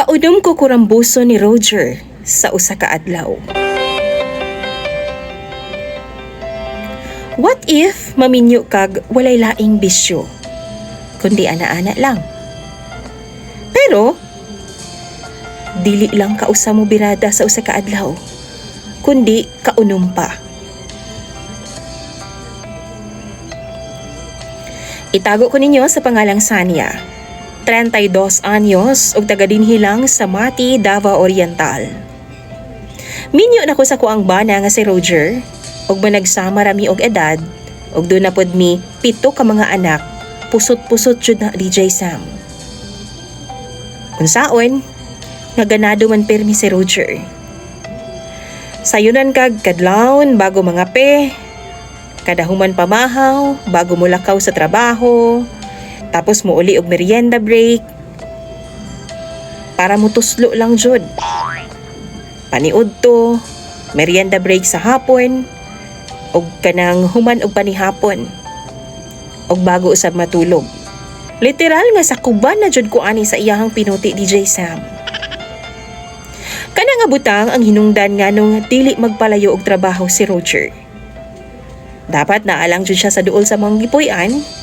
Kaunom ko kurambuso ni Roger sa usa ka adlaw. What if maminyo kag walay laing bisyo, kundi ana-ana lang? Pero, dili lang kausa mo birada sa usa ka adlaw, kundi kaunom pa. Itago ko ninyo sa pangalang Sania. 32 anyos ug taga dinhi lang sa Mati, Davao Oriental. Minyo na ko sa kuang bana nga si Roger ug managsama rami og edad ug doon na pod mi 7 ka mga anak, pusot-pusot jud na DJ Sam. Unsaon nga ganado man permi si Roger. Sayunan kag kadlawon bago mga pe, kadahuman pamahaw bago mulakaw sa trabaho. Tapos mo uli og merienda break para mo tuslo lang jud. Paniud to, merienda break sa hapon og kanang human og panihapon og bago usab matulog. Literal nga sa kuban na jud ko ani sa iyahang pinuti DJ Sam. Kana nga butang ang hinungdan nganong dili magpalayo og trabaho si Roger. Dapat naalang jud siya sa duol sa mga gipuy-an.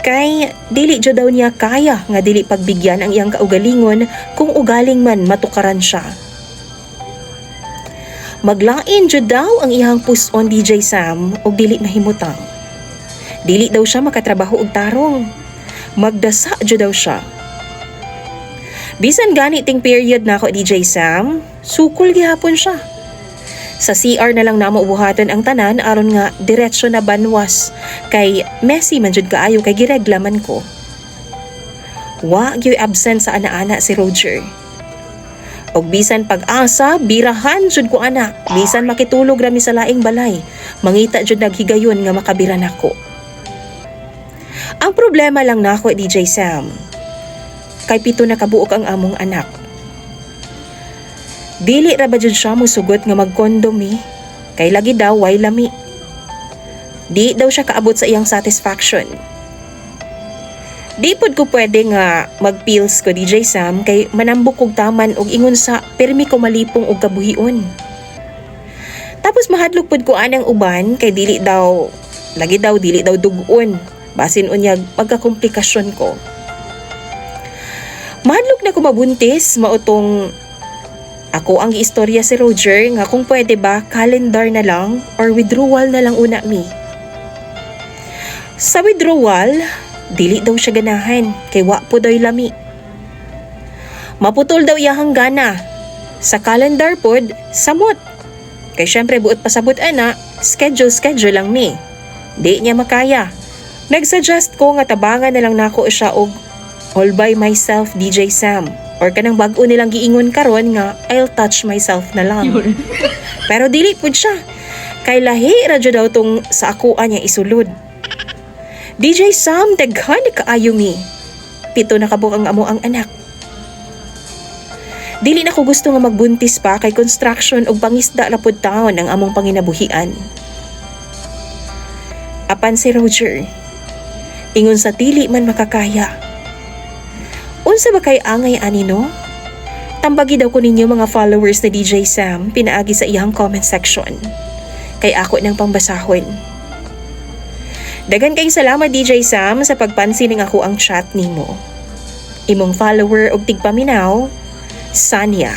Kay dili jud daw niya kaya nga dili pagbigyan ang iyang kaugalingon kung ugaling man matukaran siya. Maglain jud daw ang iyang puson DJ Sam og dili mahimutang. Dili daw siya makatrabaho og tarong. Magdasa jud daw siya. Bisan gani ting period na ako DJ Sam, sukol gihapon siya. Sa CR na lang namo ubuhaton ang tanan aron nga diretsyo na banwas kay messy man jud kaayo kay gireglaman ko. Wa gyud absent sa ana-ana si Roger. Og bisan pag-asa, birahan jud ko ana. Bisan makitulog rami sa laing balay, mangita jud naghigayon nga makabira nako. Ang problema lang nako DJ Sam, kay 7 na kabuok ang among anak. Dili ra ba jud siya musugot nga magkondom kay lagi daw way lami. Di daw siya kaabot sa iyang satisfaction. Di pod ko pwede nga mag-pills ko DJ Sam kay manambok kog taman og ingon sa permi ko malipong og kabuhion. Tapos mahadlok pod ko anang uban kay dili daw dugon. Basin unyag magkakomplikasyon ko. Mahadlok na ko mabuntis mautong ako ang giistorya si Roger nga kung pwede ba calendar na lang or withdrawal na lang una mi. Sa withdrawal, dili daw siya ganahan kay wa po daw lami. Maputol daw iyahang gana. Sa calendar pod, samot. Kay syempre buot pasabot ana, schedule lang mi. Di niya makaya. Nagsuggest ko nga tabangan na lang nako siya og all by myself DJ Sam. Or kanang bag-o nilang giingon karon nga I'll touch myself na lang. Pero dili pud siya. Kay lahi ra jud daw tong sa akoa niya isulod. DJ Sam, daghan kaayo mi. 7 na kabuk ang amo ang anak. Dili na ko gusto nga magbuntis pa kay construction og pangisda ra pud taon ang among panginabuhian. Apan si Roger, ingon sa dili man makakaya. Unsa ba kay angay ani no? Tambagi daw ko ninyo mga followers na DJ Sam pinaagi sa iyang comment section. Kay ako nang pangbasahon. Dagan kay salamat DJ Sam sa pagpansin ng ako ang chat nimo. Imong follower og tigpaminaw, Sania.